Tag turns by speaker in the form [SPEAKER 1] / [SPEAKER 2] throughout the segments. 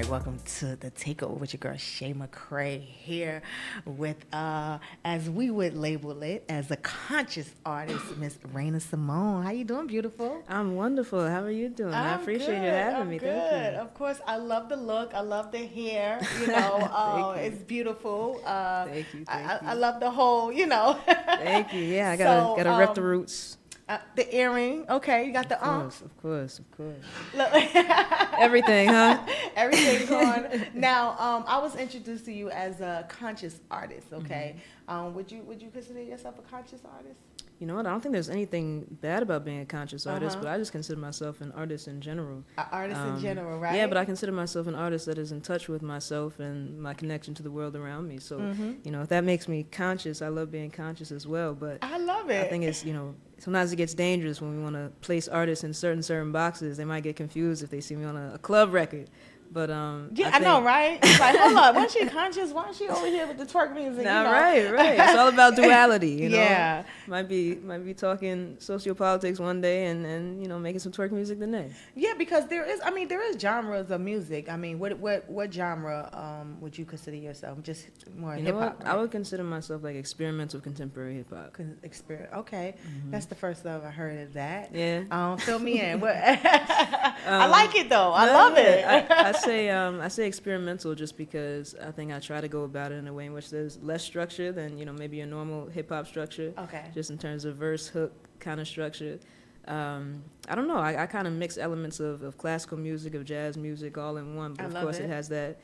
[SPEAKER 1] right, welcome to the Takeover with your girl Shay McCray here with, as we would label it, as a conscious artist, Miss Raina Simone. How you doing, beautiful?
[SPEAKER 2] I'm wonderful. How are you doing? I appreciate you having me.
[SPEAKER 1] Good.
[SPEAKER 2] Thank you.
[SPEAKER 1] Of course, I love the look. I love the hair. You know, it's beautiful.
[SPEAKER 2] Thank you.
[SPEAKER 1] I love the whole.
[SPEAKER 2] Thank you. Yeah, I gotta rep the roots.
[SPEAKER 1] The earring, okay, you got the
[SPEAKER 2] Of course.
[SPEAKER 1] Look.
[SPEAKER 2] Everything, huh?
[SPEAKER 1] Everything going. Now, I was introduced to you as a conscious artist, okay? Mm-hmm. Would you consider yourself a conscious artist?
[SPEAKER 2] You know what? I don't think there's anything bad about being a conscious artist, but I just consider myself an artist in general.
[SPEAKER 1] An artist in general, right?
[SPEAKER 2] Yeah, but I consider myself an artist that is in touch with myself and my connection to the world around me. So, if that makes me conscious, I love being conscious as well. But
[SPEAKER 1] I love it.
[SPEAKER 2] I think it's, sometimes it gets dangerous when we want to place artists in certain boxes. They might get confused if they see me on a club record. But
[SPEAKER 1] yeah, I know, right? It's like, hold on, why she conscious? Why is she over here with the twerk music?
[SPEAKER 2] Right. It's all about duality,
[SPEAKER 1] Yeah.
[SPEAKER 2] Might be talking sociopolitics one day and making some twerk music the next.
[SPEAKER 1] Yeah, because there is genres of music. I mean, what genre would you consider yourself? Just more hip hop? Right?
[SPEAKER 2] I would consider myself like experimental contemporary hip hop.
[SPEAKER 1] Okay, that's the first time I heard of that.
[SPEAKER 2] Yeah.
[SPEAKER 1] Fill me in. I like it though. I love it.
[SPEAKER 2] I say experimental just because I think I try to go about it in a way in which there's less structure than maybe a normal hip hop structure.
[SPEAKER 1] Okay.
[SPEAKER 2] Just in terms of verse hook kind of structure. I don't know. I kind of mix elements of classical music, of jazz music, all in one. But of course, it has that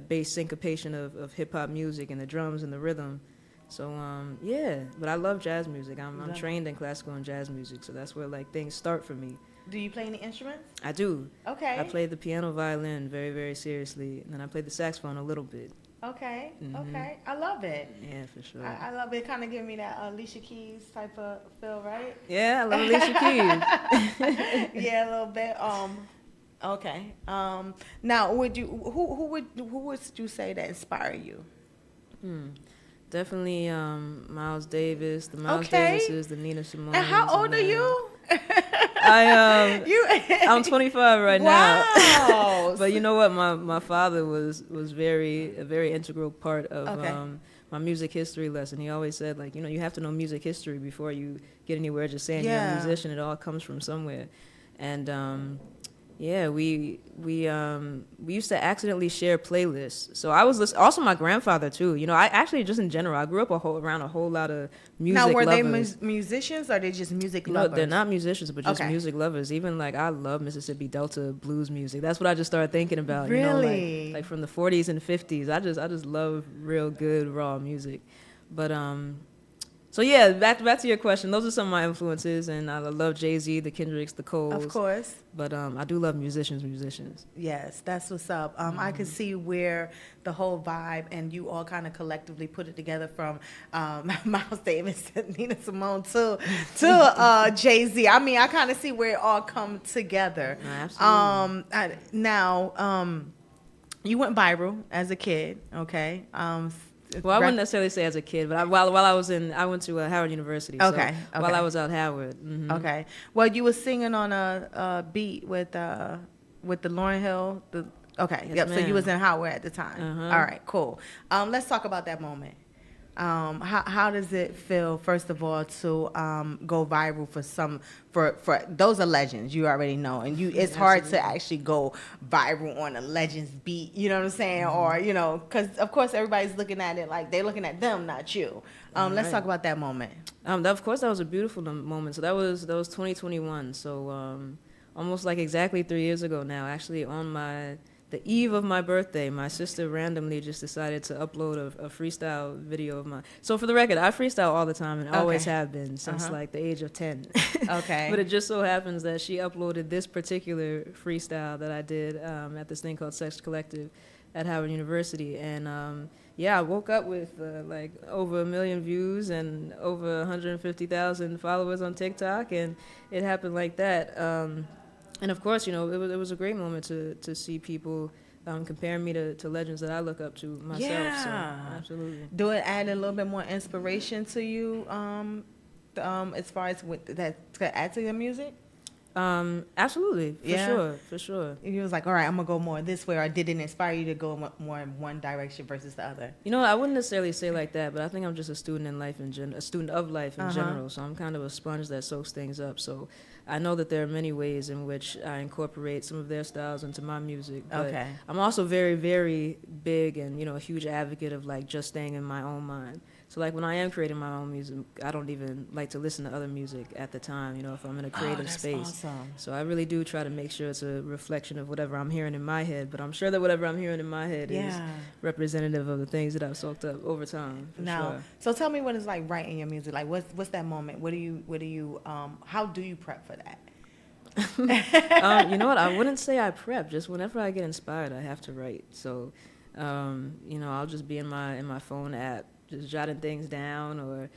[SPEAKER 2] bass syncopation of hip hop music and the drums and the rhythm. So but I love jazz music. I'm trained in classical and jazz music, so that's where things start for me.
[SPEAKER 1] Do you play any instruments?
[SPEAKER 2] I do.
[SPEAKER 1] Okay.
[SPEAKER 2] I play the piano, violin very, very seriously, and then I play the saxophone a little bit.
[SPEAKER 1] Okay. Okay. I love it.
[SPEAKER 2] Yeah, for sure.
[SPEAKER 1] I love it. Kind of give me that Alicia Keys type of feel, right?
[SPEAKER 2] Yeah, I love Alicia Keys.
[SPEAKER 1] Yeah, a little bit. Okay. Now, who would you say that inspired you?
[SPEAKER 2] Definitely Miles Davis, the Miles Davises, the Nina Simone.
[SPEAKER 1] And how old are you?
[SPEAKER 2] I'm 25 right now.
[SPEAKER 1] Wow.
[SPEAKER 2] But you know what? My father was a very integral part of my music history lesson. He always said you have to know music history before you get anywhere. Just saying you're a musician, it all comes from somewhere. And we used to accidentally share playlists. So I was also my grandfather too. I actually just in general, I grew up around a whole lot of music lovers.
[SPEAKER 1] Now, were they musicians or they just music lovers?
[SPEAKER 2] They're not musicians, but just music lovers. Even I love Mississippi Delta blues music. That's what I just started thinking about.
[SPEAKER 1] Really?
[SPEAKER 2] Like from the 40s and 50s. I just love real good raw music. But So yeah, back to your question. Those are some of my influences, and I love Jay-Z, the Kendricks, the Coles.
[SPEAKER 1] Of course.
[SPEAKER 2] But I do love musicians.
[SPEAKER 1] Yes, that's what's up. I could see where the whole vibe and you all kind of collectively put it together from Miles Davis to Nina Simone to Jay-Z. I mean, I kind of see where it all come together.
[SPEAKER 2] Absolutely.
[SPEAKER 1] Now, you went viral as a kid, okay?
[SPEAKER 2] Well, I wouldn't necessarily say as a kid, but while I went to Howard University.
[SPEAKER 1] Okay.
[SPEAKER 2] So while I was at Howard.
[SPEAKER 1] Okay. Well, you were singing on a beat with the Lauryn Hill.
[SPEAKER 2] Yes,
[SPEAKER 1] Yep.
[SPEAKER 2] ma'am.
[SPEAKER 1] So you was in Howard at the time. All right. Cool. Let's talk about that moment. How does it feel, first of all, to go viral for those are legends, you already know, and it's hard to actually go viral on a legends beat, you know what I'm saying, or because of course everybody's looking at it like they're looking at them, not you. Let's talk about that moment.
[SPEAKER 2] Of course, that was a beautiful moment. So that was 2021. So almost exactly 3 years ago now. Actually, on the eve of my birthday, my sister randomly just decided to upload a freestyle video of mine. So for the record, I freestyle all the time and always have been since the age of 10.
[SPEAKER 1] Okay.
[SPEAKER 2] But it just so happens that she uploaded this particular freestyle that I did at this thing called Sex Collective at Howard University. And I woke up with over 1 million views and over 150,000 followers on TikTok, and it happened like that. And of course, it was a great moment to see people comparing me to legends that I look up to myself.
[SPEAKER 1] Yeah.
[SPEAKER 2] So, absolutely.
[SPEAKER 1] Do it add a little bit more inspiration to you, as far as that to add to your music?
[SPEAKER 2] Absolutely, for sure.
[SPEAKER 1] He was like, all right, I'm gonna go more this way, or did it inspire you to go more in one direction versus the other?
[SPEAKER 2] You know, I wouldn't necessarily say like that, but I think I'm just a student in life a student of life in general. So I'm kind of a sponge that soaks things up. So I know that there are many ways in which I incorporate some of their styles into my music. But I'm also very, very big and, you know, a huge advocate of like just staying in my own mind. So like when I am creating my own music, I don't even like to listen to other music at the time, you know, if I'm in a creative space.
[SPEAKER 1] Awesome.
[SPEAKER 2] So I really do try to make sure it's a reflection of whatever I'm hearing in my head, but I'm sure that whatever I'm hearing in my head is representative of the things that I've soaked up over time.
[SPEAKER 1] So tell me what it's like writing your music. Like what's that moment? What do you how do you prep for that?
[SPEAKER 2] You know what? I wouldn't say I prep. Just whenever I get inspired, I have to write. So, you know, I'll just be in my phone app, just jotting things down, or,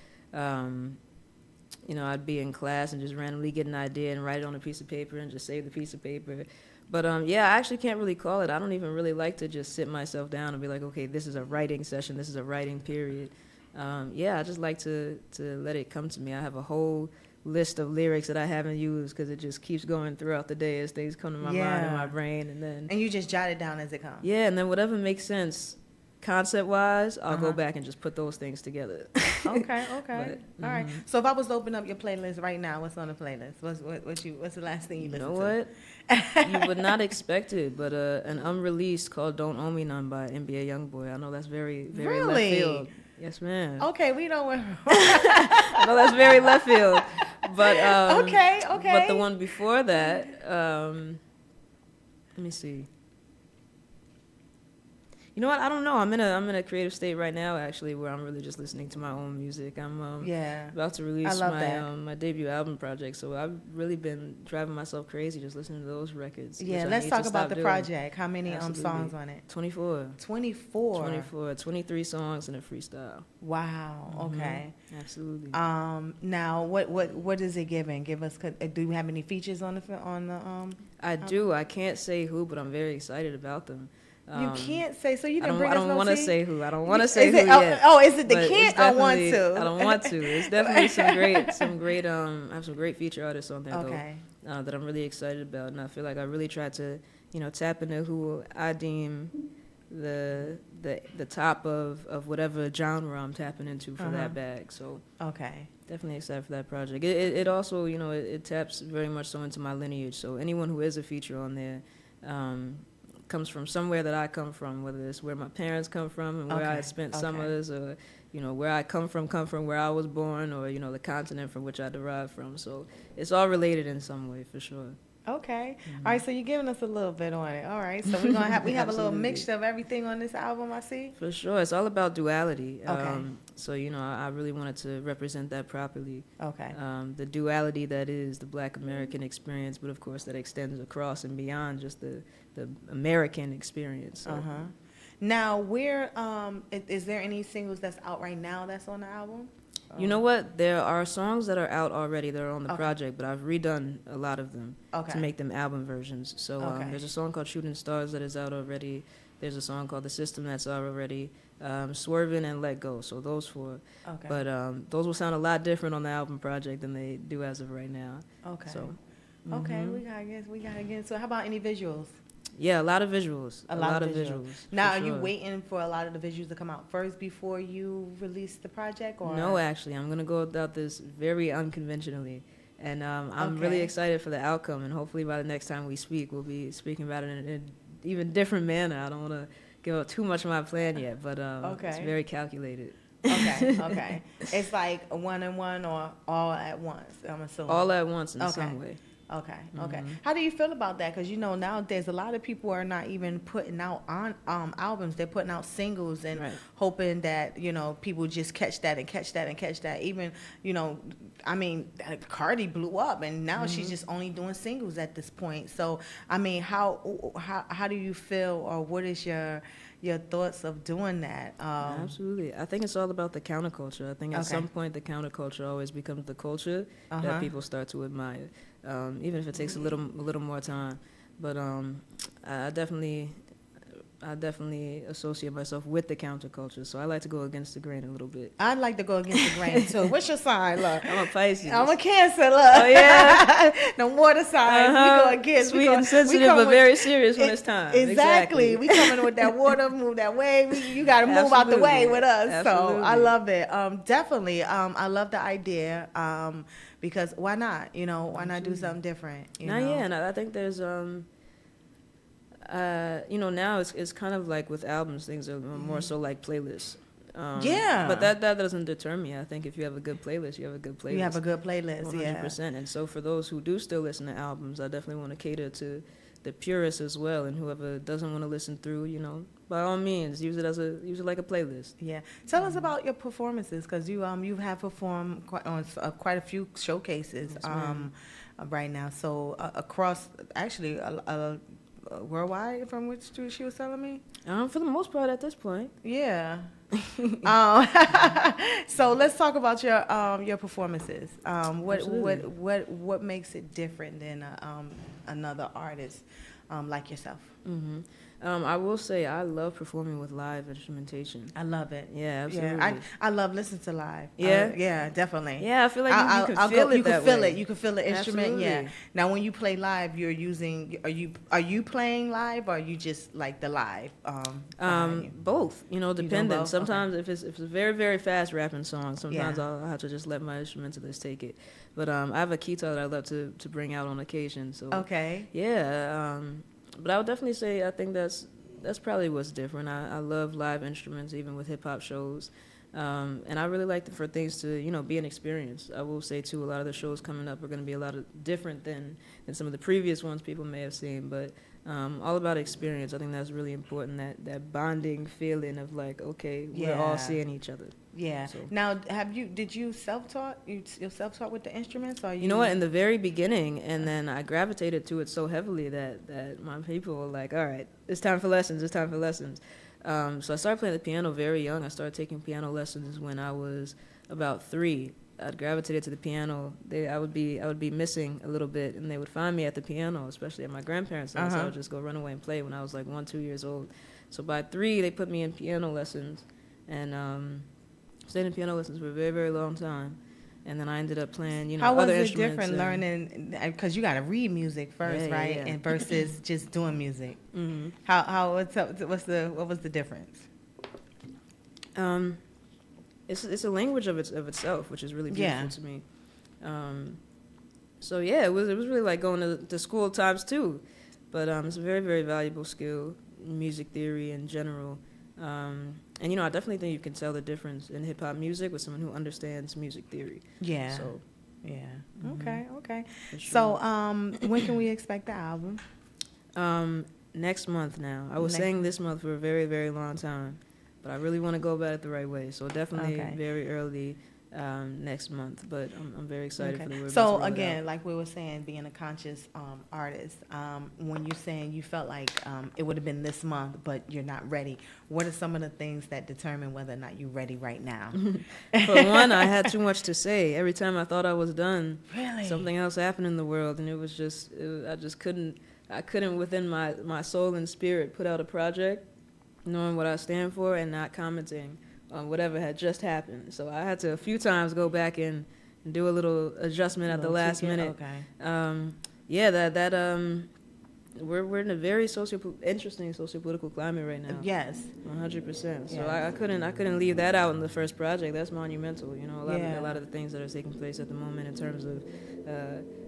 [SPEAKER 2] you know, I'd be in class and just randomly get an idea and write it on a piece of paper and just save the piece of paper. But yeah, I actually can't really call it. I don't even really like to just sit myself down and be like, okay, this is a writing session. This is a writing period. Yeah, I just like to let it come to me. I have a whole list of lyrics that I haven't used because it just keeps going throughout the day as things come to my mind and my brain,
[SPEAKER 1] and you just jot it down as it comes.
[SPEAKER 2] Yeah, and then whatever makes sense concept wise, I'll go back and just put those things together.
[SPEAKER 1] Okay. But, all right. So if I was to open up your playlist right now, what's on the playlist? What's the last thing you listen to?
[SPEAKER 2] You know what? You would not expect it, but an unreleased called "Don't Owe Me None" by NBA YoungBoy. I know that's very left field. Yes, ma'am.
[SPEAKER 1] Okay, we know where.
[SPEAKER 2] I know that's very left field, but
[SPEAKER 1] okay.
[SPEAKER 2] But the one before that, let me see. You know what? I don't know. I'm in a creative state right now, actually, where I'm really just listening to my own music. I'm about to release my debut album project, so I've really been driving myself crazy just listening to those records.
[SPEAKER 1] Yeah, let's talk about the project. How many songs on it?
[SPEAKER 2] 24.
[SPEAKER 1] 24.
[SPEAKER 2] 23 songs and a freestyle.
[SPEAKER 1] Wow. Okay.
[SPEAKER 2] Absolutely.
[SPEAKER 1] Now, what is it giving? Give us. Do you have any features on the
[SPEAKER 2] I do. I can't say who, but I'm very excited about them.
[SPEAKER 1] You can't say, so you didn't bring us no tea?
[SPEAKER 2] I don't want to say who. I don't want to say who yet.
[SPEAKER 1] Oh, is it the can't? I want to.
[SPEAKER 2] I don't want to. It's definitely some great. I have some great feature artists on there though, that I'm really excited about, and I feel like I really tried to, you know, tap into who I deem the top of whatever genre I'm tapping into for that bag. So definitely excited for that project. It also, you know, it taps very much so into my lineage. So anyone who is a feature on there. Comes from somewhere that I come from, whether it's where my parents come from and where I spent summers, or, you know, where I come from, where I was born, or, you know, the continent from which I derive from. So it's all related in some way, for sure.
[SPEAKER 1] Okay. All right, so you're giving us a little bit on it. All right, so we have a little mixture of everything on this album, I see.
[SPEAKER 2] For sure. It's all about duality. So, you know, I really wanted to represent that properly. The duality that is the Black American experience, but of course that extends across and beyond just the American experience. So.
[SPEAKER 1] Now, where is there any singles that's out right now that's on the album?
[SPEAKER 2] You know what? There are songs that are out already that are on the project, but I've redone a lot of them to make them album versions. So there's a song called Shooting Stars that is out already. There's a song called The System that's out already. Swervin' and Let Go. So those four. But those will sound a lot different on the album project than they do as of right now. So,
[SPEAKER 1] we gotta get. So how about any visuals?
[SPEAKER 2] Yeah, a lot of visuals. A lot of visuals.
[SPEAKER 1] Now, are you waiting for a lot of the visuals to come out first before you release the project? Or?
[SPEAKER 2] No, actually. I'm going to go about this very unconventionally. And I'm really excited for the outcome. And hopefully by the next time we speak, we'll be speaking about it in an even different manner. I don't want to give out too much of my plan yet, but it's very calculated.
[SPEAKER 1] Okay. It's like a one-on-one or all at once, I'm assuming.
[SPEAKER 2] All at once in some way.
[SPEAKER 1] Okay. How do you feel about that? Because, you know, nowadays a lot of people are not even putting out on albums. They're putting out singles and hoping that, you know, people just catch that. Even, you know, I mean, Cardi blew up and now she's just only doing singles at this point. So, I mean, how do you feel, or what is your thoughts of doing that?
[SPEAKER 2] Absolutely. I think it's all about the counterculture. I think at some point the counterculture always becomes the culture that people start to admire. Even if it takes a little more time. But I definitely I definitely associate myself with the counterculture, so I like to go against the grain a little bit.
[SPEAKER 1] I'd like to go against the grain too. What's your sign? Look,
[SPEAKER 2] I'm a Pisces.
[SPEAKER 1] I'm a Cancer. Look,
[SPEAKER 2] oh yeah,
[SPEAKER 1] the water signs. We go against.
[SPEAKER 2] Sweet and sensitive, but very serious when it's time.
[SPEAKER 1] Exactly. We coming with that water, move that way. You got to move out the way with us.
[SPEAKER 2] Absolutely.
[SPEAKER 1] So I love it. Definitely. I love the idea. Because why not? You know, why not do something different?
[SPEAKER 2] Yeah, and I think there's you know, now it's kind of like with albums, things are more so like playlists. But that doesn't deter me. I think if you have a good playlist, you have a good playlist.
[SPEAKER 1] You have a good playlist,
[SPEAKER 2] 100%. And so for those who do still listen to albums, I definitely want to cater to the purists as well, and whoever doesn't want to listen through, you know, by all means, use it like a playlist.
[SPEAKER 1] Yeah. Tell us about your performances, because you have performed on quite a few showcases right now. So across actually worldwide, from which she was telling me.
[SPEAKER 2] For the most part, at this point.
[SPEAKER 1] Yeah. So let's talk about your performances. What makes it different than another artist like yourself?
[SPEAKER 2] Mm-hmm. I will say I love performing with live instrumentation.
[SPEAKER 1] I love it.
[SPEAKER 2] Yeah, absolutely.
[SPEAKER 1] Yeah, I love listening to live.
[SPEAKER 2] Yeah,
[SPEAKER 1] yeah, definitely.
[SPEAKER 2] Yeah, I feel like you can feel it.
[SPEAKER 1] You can feel it. You can feel the instrument.
[SPEAKER 2] Absolutely.
[SPEAKER 1] Yeah. Now, when you play live, you're using. Are you playing live, or are you just like the live?
[SPEAKER 2] Both. You know, dependent.
[SPEAKER 1] Both?
[SPEAKER 2] Sometimes if it's a very very fast rapping song, sometimes I'll have to just let my instrumentalists take it. But I have a guitar that I love to bring out on occasion. So
[SPEAKER 1] okay.
[SPEAKER 2] Yeah. But I would definitely say I think that's probably what's different. I love live instruments, even with hip hop shows, and I really like for things to, you know, be an experience. I will say too, a lot of the shows coming up are going to be a lot of different than some of the previous ones people may have seen, but all about experience. I think that's really important. That bonding feeling of like, okay, we're all seeing each other.
[SPEAKER 1] Yeah. So. Now, did you self-taught? You're self-taught with the instruments? Or
[SPEAKER 2] you know what? In the very beginning, and then I gravitated to it so heavily that my people were like, all right, it's time for lessons. It's time for lessons. So I started playing the piano very young. I started taking piano lessons when I was about 3. I'd gravitated to the piano. I would be missing a little bit, and they would find me at the piano, especially at my grandparents' house. So I would just go run away and play when I was like 1-2 years old. So by 3, they put me in piano lessons, and stayed in piano lessons for a very, very long time. And then I ended up playing, you know, other instruments.
[SPEAKER 1] How was it different learning? Because you got to read music first, right? Yeah. And versus just doing music. Mm-hmm. What was the difference?
[SPEAKER 2] It's a language of itself, which is really beautiful to me. So yeah, it was really like going to school times 2, but it's a very, very valuable skill, music theory in general. And you know, I definitely think you can tell the difference in hip hop music with someone who understands music theory.
[SPEAKER 1] Yeah.
[SPEAKER 2] So,
[SPEAKER 1] yeah. Mm-hmm. Okay.
[SPEAKER 2] Sure.
[SPEAKER 1] So, when can we expect the album?
[SPEAKER 2] Next month now. I was saying this month for a very, very long time, but I really want to go about it the right way. So definitely very early next month. But I'm very excited for the word.
[SPEAKER 1] So again, like we were saying, being a conscious artist, when you're saying you felt like it would have been this month, but you're not ready, what are some of the things that determine whether or not you're ready right now?
[SPEAKER 2] For one, I had too much to say. Every time I thought I was done, something else happened in the world, and I just couldn't within my soul and spirit put out a project knowing what I stand for and not commenting on whatever had just happened. So I had to a few times go back and do a little adjustment at the last minute. We're in a very interesting sociopolitical climate right now.
[SPEAKER 1] Yes,
[SPEAKER 2] 100%. So I couldn't leave that out in the first project. That's monumental. You know, a lot of the things that are taking place at the moment in terms of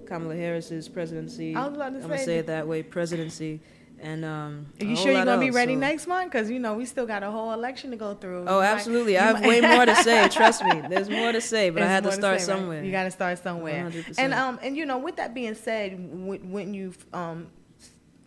[SPEAKER 2] Kamala Harris's presidency. I'm gonna say it that way, presidency. And
[SPEAKER 1] are you sure you're gonna be ready next month? Because you know we still got a whole election to go through.
[SPEAKER 2] Oh, absolutely. I have way more to say. Trust me, there's more to say, but I had to start somewhere.
[SPEAKER 1] Right? You got to start somewhere.
[SPEAKER 2] 100%.
[SPEAKER 1] And you know, with that being said, wouldn't you?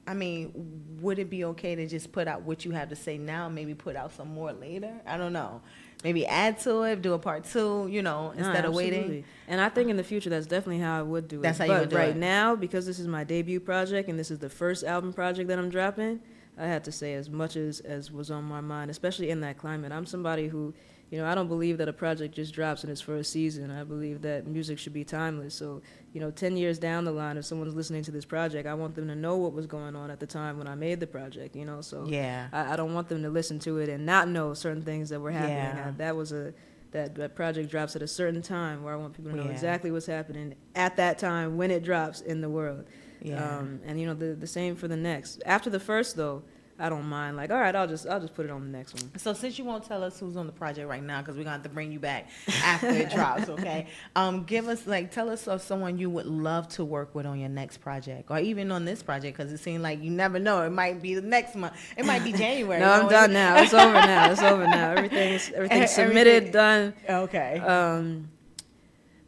[SPEAKER 1] I mean, would it be okay to just put out what you have to say now? Maybe put out some more later. I don't know. Maybe add to it, do a part 2, you know, instead of waiting.
[SPEAKER 2] And I think in the future, that's definitely how I would do it.
[SPEAKER 1] That's how you would do it.
[SPEAKER 2] But right now, because this is my debut project and this is the first album project that I'm dropping, I had to say as much as was on my mind, especially in that climate. I'm somebody who, I don't believe that a project just drops and it's for a season. I believe that music should be timeless. So, 10 years down the line, if someone's listening to this project, I want them to know what was going on at the time when I made the project, So
[SPEAKER 1] Yeah.
[SPEAKER 2] I don't want them to listen to it and not know certain things that were happening.
[SPEAKER 1] Yeah.
[SPEAKER 2] That project drops at a certain time where I want people to know
[SPEAKER 1] Yeah.
[SPEAKER 2] exactly what's happening at that time when it drops in the world.
[SPEAKER 1] Yeah.
[SPEAKER 2] And the same for the next. After the first, though, I don't mind. Like, all right, I'll just put it on the next one.
[SPEAKER 1] So since you won't tell us who's on the project right now, because we're gonna have to bring you back after it drops, okay? Tell us of someone you would love to work with on your next project, or even on this project, because it seems like you never know. It might be the next month. It might be January.
[SPEAKER 2] No, I'm done now. It's over now. It's over now. Everything's submitted, done.
[SPEAKER 1] Okay.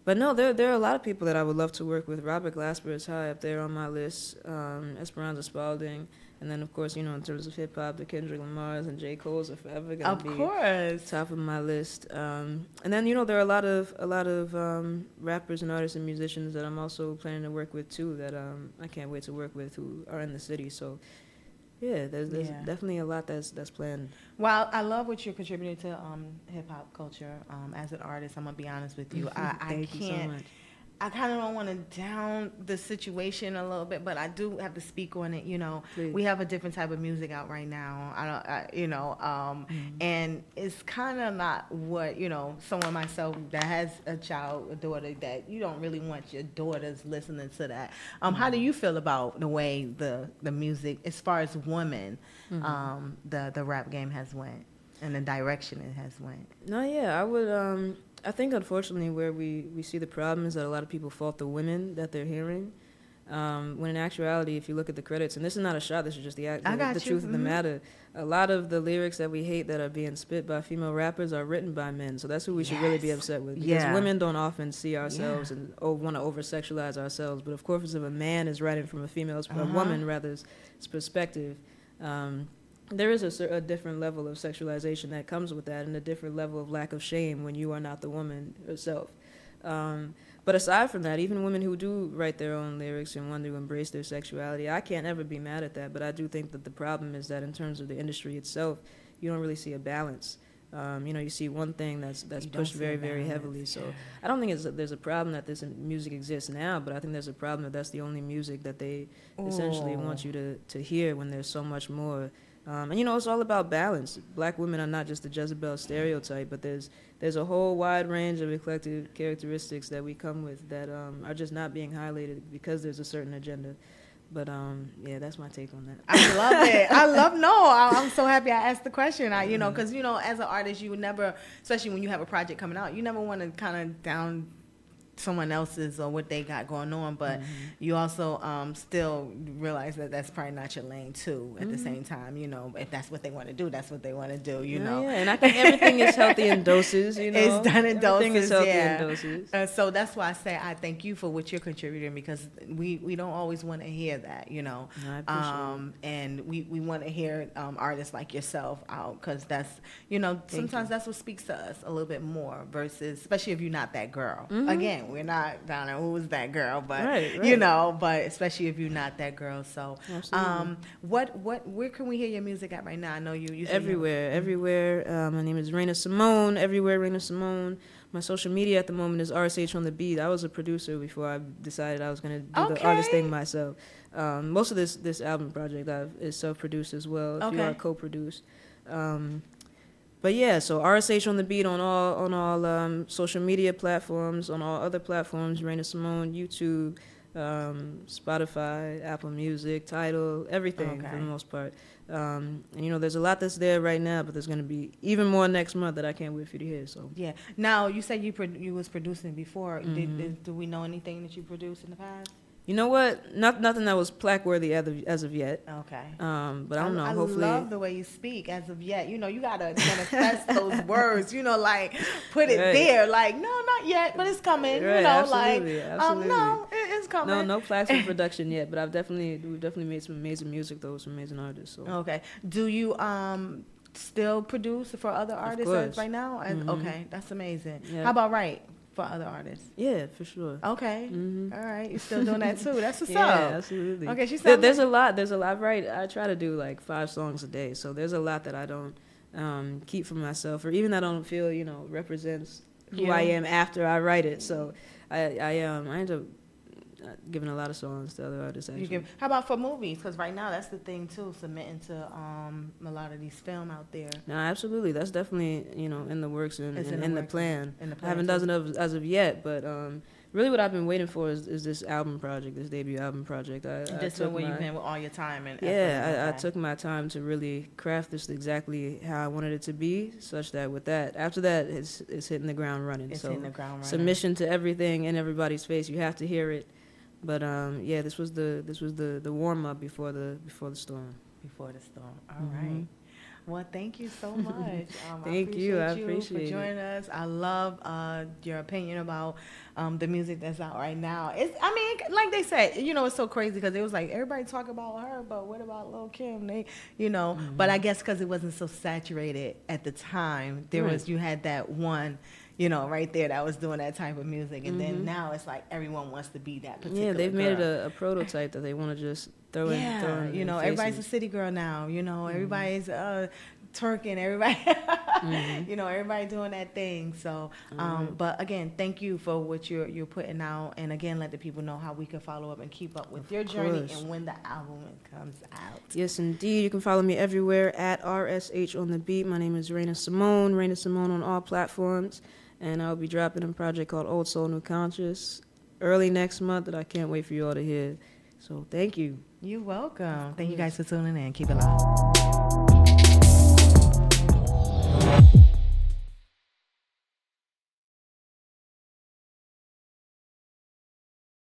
[SPEAKER 2] But no, there are a lot of people that I would love to work with. Robert Glasper is high up there on my list. Esperanza Spalding. And then, of course, in terms of hip-hop, the Kendrick Lamars and J. Cole's are forever going to be top of my list. And then, there are a lot of rappers and artists and musicians that I'm also planning to work with, too, that I can't wait to work with who are in the city. So, yeah, there's definitely a lot that's planned.
[SPEAKER 1] Well, I love what you're contributing to hip-hop culture. As an artist, I'm going to be honest with you.
[SPEAKER 2] Thank you so much.
[SPEAKER 1] I kind of don't want to down the situation a little bit, but I do have to speak on it.
[SPEAKER 2] Please.
[SPEAKER 1] We have a different type of music out right now. And it's kind of not what someone myself that has a daughter, that you don't really want your daughters listening to that. How do you feel about the way the music, as far as women, the rap game has went and the direction it has went?
[SPEAKER 2] No, yeah, I would. I think, unfortunately, where we see the problem is that a lot of people fault the women that they're hearing, when in actuality, if you look at the credits, and this is not a shot, this is just the truth of the matter, a lot of the lyrics that we hate that are being spit by female rappers are written by men, so that's who we should really be upset with, because women don't often see ourselves and want to over-sexualize ourselves, but of course if a man is writing from a woman rather's perspective, there is a different level of sexualization that comes with that, and a different level of lack of shame when you are not the woman herself. But aside from that, even women who do write their own lyrics and want to embrace their sexuality, I can't ever be mad at that. But I do think that the problem is that in terms of the industry itself, you don't really see a balance. You see one thing that's pushed very, very heavily. So I don't think there's a problem that this music exists now, but I think there's a problem that that's the only music that they essentially want you to hear when there's so much more. And it's all about balance. Black women are not just the Jezebel stereotype, but there's a whole wide range of eclectic characteristics that we come with that are just not being highlighted because there's a certain agenda. But that's my take on that.
[SPEAKER 1] I love it. I'm so happy I asked the question. Because as an artist, you would never, especially when you have a project coming out, you never want to kind of down someone else's or what they got going on, but you also still realize that that's probably not your lane too. At the same time, if that's what they want to do, that's what they want to do.
[SPEAKER 2] And I think everything is healthy in doses.
[SPEAKER 1] It's done in doses.
[SPEAKER 2] Everything is healthy in doses.
[SPEAKER 1] So that's why I say I thank you for what you're contributing, because we don't always want to hear that,
[SPEAKER 2] No, I appreciate it.
[SPEAKER 1] And we want to hear artists like yourself out, because that's sometimes that's what speaks to us a little bit more, versus especially if you're not that girl. Again, we're not down there who's that girl, but
[SPEAKER 2] right.
[SPEAKER 1] But especially if you're not that girl. So where can we hear your music at right now? I know you
[SPEAKER 2] everywhere. My name is Raina Simone. Everywhere, Raina Simone. My social media at the moment is RSH on the beat. I was a producer before I decided I was going to do the artist thing myself. Most of this album project is self-produced as well. A few are co-produced. But yeah, so RSH on the beat on all social media platforms, on all other platforms, Raina Simone, YouTube, Spotify, Apple Music, Tidal, everything for the most part. And there's a lot that's there right now, but there's going to be even more next month that I can't wait for you to hear. So
[SPEAKER 1] yeah. Now you said you was producing before. Do we know anything that you produced in the past?
[SPEAKER 2] You know what? Nothing that was plaque-worthy as of yet.
[SPEAKER 1] Okay.
[SPEAKER 2] But I don't know. Hopefully,
[SPEAKER 1] I love the way you speak. As of yet, you gotta manifest those words. Like put it there. Like no, not yet, but it's coming.
[SPEAKER 2] Right, absolutely.
[SPEAKER 1] No, it's coming.
[SPEAKER 2] No plaques in production yet, but we've definitely made some amazing music though, some amazing artists. So.
[SPEAKER 1] Okay. Do you still produce for other artists right now? Okay, that's amazing. Yeah. How about write for other artists?
[SPEAKER 2] Yeah, for sure.
[SPEAKER 1] Okay. All right. You're still doing that too. That's what's up.
[SPEAKER 2] Yeah, absolutely.
[SPEAKER 1] Okay,
[SPEAKER 2] there's a lot. I try to do like 5 songs a day, so there's a lot that I don't keep for myself, or even I don't feel represents who
[SPEAKER 1] You?
[SPEAKER 2] I am after I write it. So I end up giving a lot of songs to other artists actually.
[SPEAKER 1] How about for movies? Because right now that's the thing too, submitting to a lot of these film out there.
[SPEAKER 2] No, absolutely. That's definitely in the works and in the plan. I haven't
[SPEAKER 1] too.
[SPEAKER 2] done it as of yet, but really what I've been waiting for is this album project, this debut album project.
[SPEAKER 1] Just been where you've been with all your time and
[SPEAKER 2] I took my time to really craft this exactly how I wanted it to be, such that with that, after that, it's hitting the ground running.
[SPEAKER 1] It's hitting the ground running.
[SPEAKER 2] Submission to everything in everybody's face. You have to hear it. But this was the warm up before the storm.
[SPEAKER 1] Before the storm. All right. Well, thank you so much.
[SPEAKER 2] Thank you. I appreciate
[SPEAKER 1] for joining us. I love your opinion about the music that's out right now. Like they said, it's so crazy because it was like everybody talk about her, but what about Lil' Kim? But I guess because it wasn't so saturated at the time, you had that one. Right there that was doing that type of music. And then now it's like everyone wants to be that particular
[SPEAKER 2] Yeah, they've
[SPEAKER 1] girl.
[SPEAKER 2] made it a prototype that they want to just throw in.
[SPEAKER 1] Everybody's a city girl now. Everybody's twerking, everybody, everybody doing that thing. So, but again, thank you for what you're putting out. And again, let the people know how we can follow up and keep up with your journey and when the album comes out.
[SPEAKER 2] Yes, indeed. You can follow me everywhere at RSH on the beat. My name is Raina Simone on all platforms. And I'll be dropping a project called Old Soul, New Conscious early next month that I can't wait for you all to hear. So thank you.
[SPEAKER 1] You're welcome. Thank you guys for tuning in. Keep it live.